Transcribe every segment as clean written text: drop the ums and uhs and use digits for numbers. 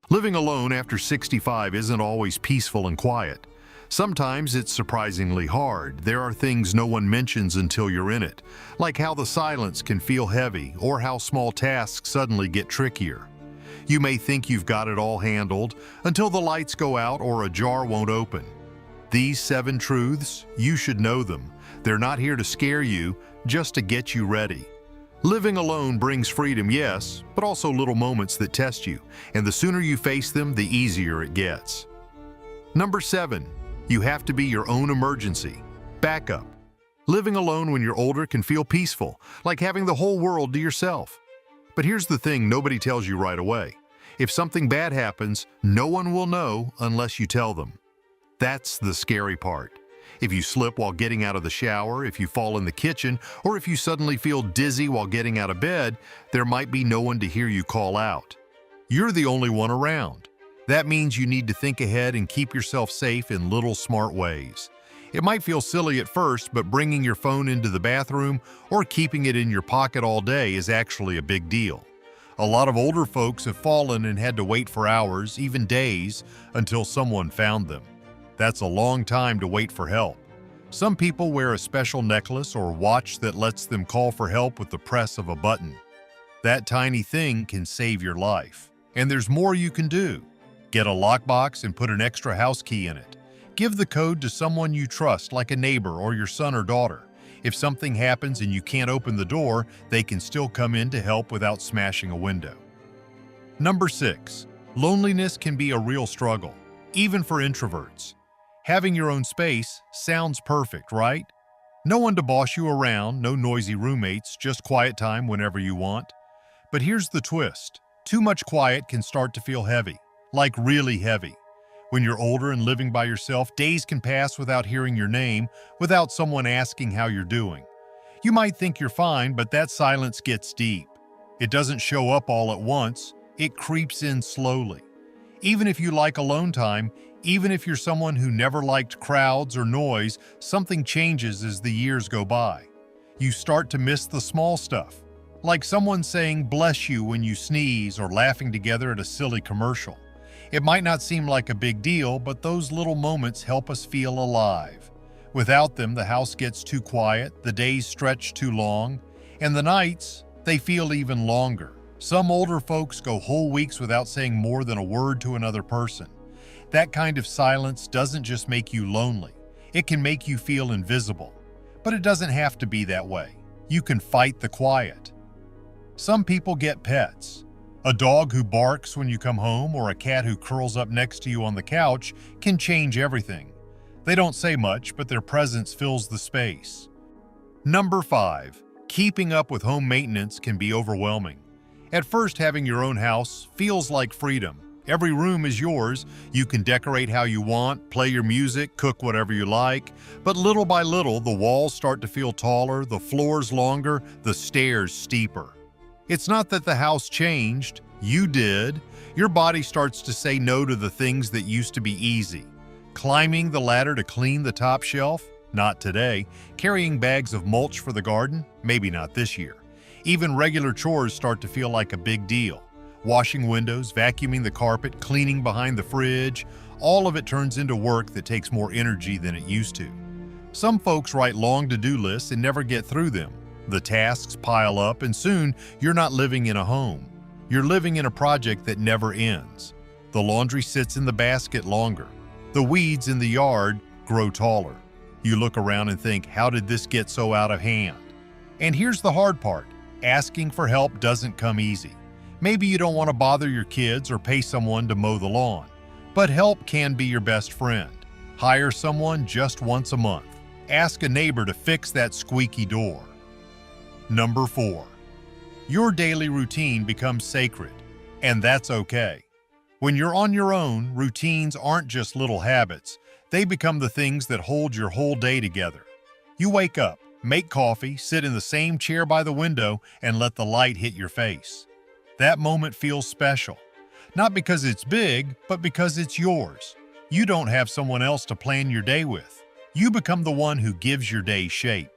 Living alone after 65 isn't always peaceful and quiet. Sometimes it's surprisingly hard. There are things no one mentions until you're in it, like how the silence can feel heavy or how small tasks suddenly get trickier. You may think you've got it all handled until the lights go out or a jar won't open. These 7 truths, you should know them. They're not here to scare you, just to get you ready. Living alone brings freedom, yes, but also little moments that test you, and the sooner you face them, the easier it gets. Number 7. You have to be your own emergency. Backup. Living alone when you're older can feel peaceful, like having the whole world to yourself. But here's the thing nobody tells you right away. If something bad happens, no one will know unless you tell them. That's the scary part. If you slip while getting out of the shower, if you fall in the kitchen, or if you suddenly feel dizzy while getting out of bed, there might be no one to hear you call out. You're the only one around. That means you need to think ahead and keep yourself safe in little smart ways. It might feel silly at first, but bringing your phone into the bathroom or keeping it in your pocket all day is actually a big deal. A lot of older folks have fallen and had to wait for hours, even days, until someone found them. That's a long time to wait for help. Some people wear a special necklace or watch that lets them call for help with the press of a button. That tiny thing can save your life. And there's more you can do. Get a lockbox and put an extra house key in it. Give the code to someone you trust, like a neighbor or your son or daughter. If something happens and you can't open the door, they can still come in to help without smashing a window. Number 6. Loneliness can be a real struggle, even for introverts. Having your own space sounds perfect, right? No one to boss you around, no noisy roommates, just quiet time whenever you want. But here's the twist. Too much quiet can start to feel heavy. Like really heavy. When you're older and living by yourself, days can pass without hearing your name, without someone asking how you're doing. You might think you're fine, but that silence gets deep. It doesn't show up all at once, it creeps in slowly. Even if you like alone time, even if you're someone who never liked crowds or noise, something changes as the years go by. You start to miss the small stuff, like someone saying bless you when you sneeze or laughing together at a silly commercial. It might not seem like a big deal, but those little moments help us feel alive. Without them, the house gets too quiet, the days stretch too long, and the nights, they feel even longer. Some older folks go whole weeks without saying more than a word to another person. That kind of silence doesn't just make you lonely, it can make you feel invisible. But it doesn't have to be that way. You can fight the quiet. Some people get pets. A dog who barks when you come home or a cat who curls up next to you on the couch can change everything. They don't say much, but their presence fills the space. Number 5. Keeping up with home maintenance can be overwhelming. At first, having your own house feels like freedom. Every room is yours. You can decorate how you want, play your music, cook whatever you like. But little by little, the walls start to feel taller, the floors longer, the stairs steeper. It's not that the house changed, you did. Your body starts to say no to the things that used to be easy. Climbing the ladder to clean the top shelf? Not today. Carrying bags of mulch for the garden? Maybe not this year. Even regular chores start to feel like a big deal. Washing windows, vacuuming the carpet, cleaning behind the fridge, all of it turns into work that takes more energy than it used to. Some folks write long to-do lists and never get through them. The tasks pile up, and soon you're not living in a home. You're living in a project that never ends. The laundry sits in the basket longer. The weeds in the yard grow taller. You look around and think, how did this get so out of hand? And here's the hard part. Asking for help doesn't come easy. Maybe you don't want to bother your kids or pay someone to mow the lawn. But help can be your best friend. Hire someone just once a month. Ask a neighbor to fix that squeaky door. Number 4. Your daily routine becomes sacred, and that's okay. When you're on your own, routines aren't just little habits. They become the things that hold your whole day together. You wake up, make coffee, sit in the same chair by the window, and let the light hit your face. That moment feels special. Not because it's big, but because it's yours. You don't have someone else to plan your day with. You become the one who gives your day shape.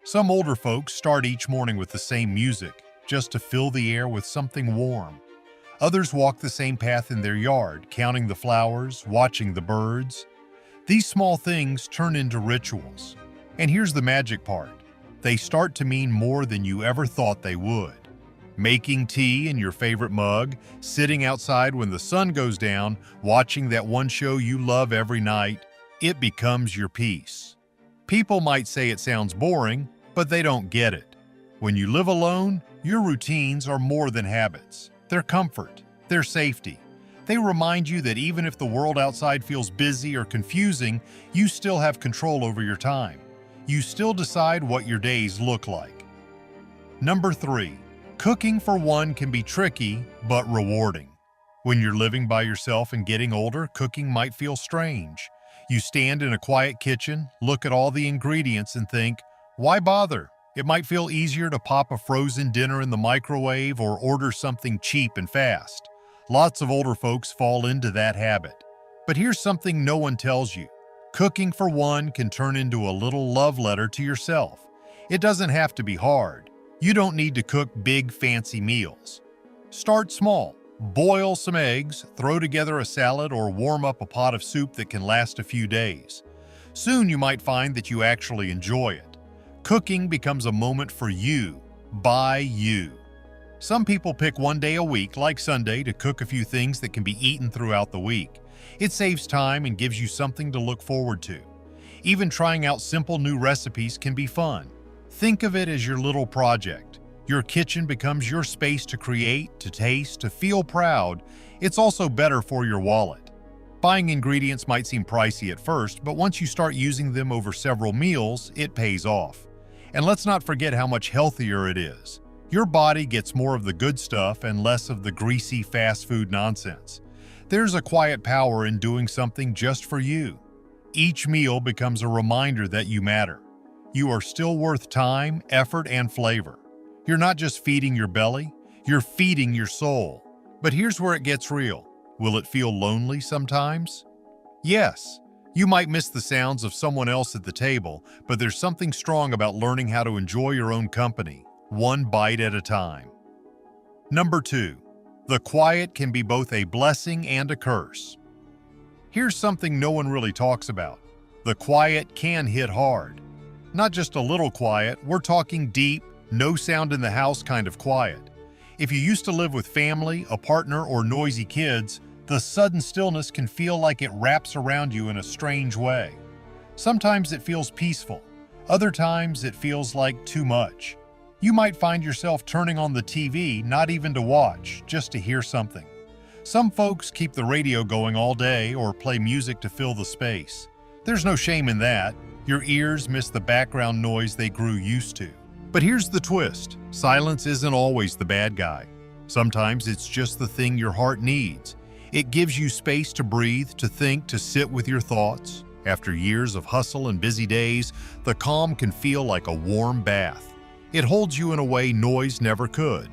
Some older folks start each morning with the same music, just to fill the air with something warm. Others walk the same path in their yard, counting the flowers, watching the birds. These small things turn into rituals. And here's the magic part. They start to mean more than you ever thought they would. Making tea in your favorite mug, sitting outside when the sun goes down, watching that one show you love every night, it becomes your peace. People might say it sounds boring, but they don't get it. When you live alone, your routines are more than habits. They're comfort, they're safety. They remind you that even if the world outside feels busy or confusing, you still have control over your time. You still decide what your days look like. Number 3. Cooking for one can be tricky, but rewarding. When you're living by yourself and getting older, cooking might feel strange. You stand in a quiet kitchen, look at all the ingredients and think, why bother? It might feel easier to pop a frozen dinner in the microwave or order something cheap and fast. Lots of older folks fall into that habit. But here's something no one tells you. Cooking for one can turn into a little love letter to yourself. It doesn't have to be hard. You don't need to cook big, fancy meals. Start small. Boil some eggs, throw together a salad, or warm up a pot of soup that can last a few days. Soon you might find that you actually enjoy it. Cooking becomes a moment for you, by you. Some people pick one day a week, like Sunday, to cook a few things that can be eaten throughout the week. It saves time and gives you something to look forward to. Even trying out simple new recipes can be fun. Think of it as your little project. Your kitchen becomes your space to create, to taste, to feel proud. It's also better for your wallet. Buying ingredients might seem pricey at first, but once you start using them over several meals, it pays off. And let's not forget how much healthier it is. Your body gets more of the good stuff and less of the greasy fast food nonsense. There's a quiet power in doing something just for you. Each meal becomes a reminder that you matter. You are still worth time, effort, and flavor. You're not just feeding your belly, you're feeding your soul. But here's where it gets real. Will it feel lonely sometimes? Yes. You might miss the sounds of someone else at the table, but there's something strong about learning how to enjoy your own company, one bite at a time. Number 2. The quiet can be both a blessing and a curse. Here's something no one really talks about. The quiet can hit hard. Not just a little quiet, we're talking deep, no sound in the house kind of quiet. If you used to live with family, a partner, or noisy kids, the sudden stillness can feel like it wraps around you in a strange way. Sometimes it feels peaceful. Other times it feels like too much. You might find yourself turning on the TV, not even to watch, just to hear something. Some folks keep the radio going all day or play music to fill the space. There's no shame in that. Your ears miss the background noise they grew used to. But here's the twist. Silence isn't always the bad guy. Sometimes it's just the thing your heart needs. It gives you space to breathe, to think, to sit with your thoughts. After years of hustle and busy days, the calm can feel like a warm bath. It holds you in a way noise never could.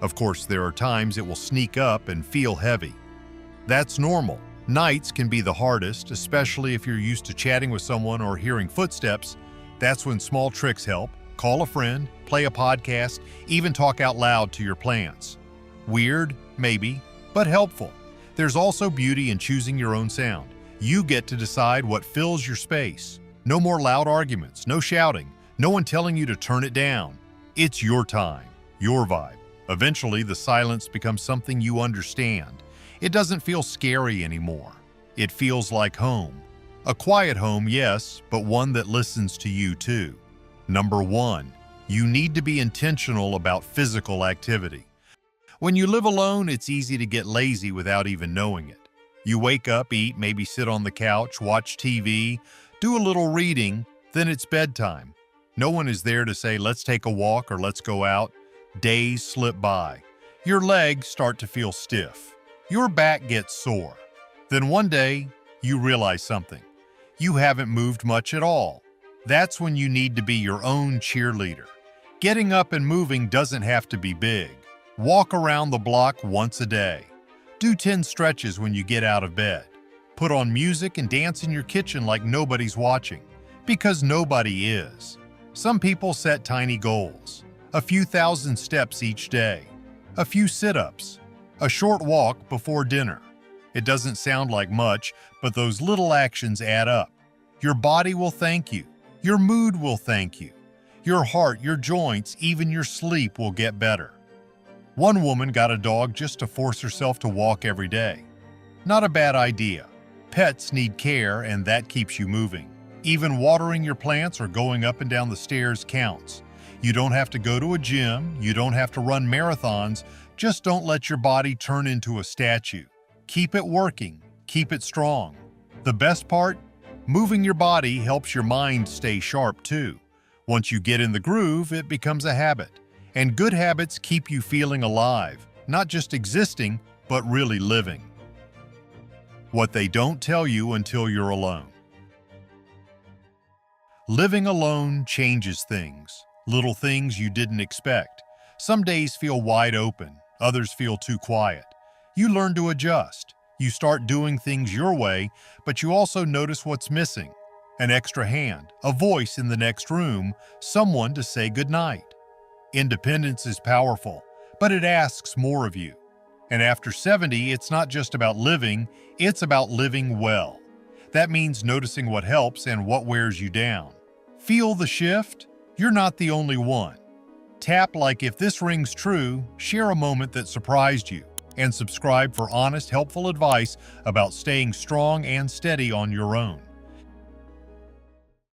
Of course, there are times it will sneak up and feel heavy. That's normal. Nights can be the hardest, especially if you're used to chatting with someone or hearing footsteps. That's when small tricks help. Call a friend, play a podcast, even talk out loud to your plants. Weird, maybe, but helpful. There's also beauty in choosing your own sound. You get to decide what fills your space. No more loud arguments, no shouting, no one telling you to turn it down. It's your time, your vibe. Eventually, the silence becomes something you understand. It doesn't feel scary anymore. It feels like home. A quiet home, yes, but one that listens to you too. Number 1. You need to be intentional about physical activity. When you live alone, it's easy to get lazy without even knowing it. You wake up, eat, maybe sit on the couch, watch TV, do a little reading, then it's bedtime. No one is there to say, let's take a walk or let's go out. Days slip by. Your legs start to feel stiff. Your back gets sore. Then one day, you realize something. You haven't moved much at all. That's when you need to be your own cheerleader. Getting up and moving doesn't have to be big. Walk around the block once a day. Do 10 stretches when you get out of bed. Put on music and dance in your kitchen like nobody's watching, because nobody is. Some people set tiny goals. A few thousand steps each day. A few sit-ups. A short walk before dinner. It doesn't sound like much, but those little actions add up. Your body will thank you. Your mood will thank you. Your heart, your joints, even your sleep will get better. One woman got a dog just to force herself to walk every day. Not a bad idea. Pets need care, and that keeps you moving. Even watering your plants or going up and down the stairs counts. You don't have to go to a gym. You don't have to run marathons. Just don't let your body turn into a statue. Keep it working. Keep it strong. The best part? Moving your body helps your mind stay sharp too. Once you get in the groove, it becomes a habit. And good habits keep you feeling alive, not just existing, but really living. What they don't tell you until you're alone. Living alone changes things. Little things you didn't expect. Some days feel wide open. Others feel too quiet. You learn to adjust. You start doing things your way, but you also notice what's missing. An extra hand, a voice in the next room, someone to say goodnight. Independence is powerful, but it asks more of you. And after 70, it's not just about living, it's about living well. That means noticing what helps and what wears you down. Feel the shift? You're not the only one. Tap like if this rings true, share a moment that surprised you, and subscribe for honest, helpful advice about staying strong and steady on your own.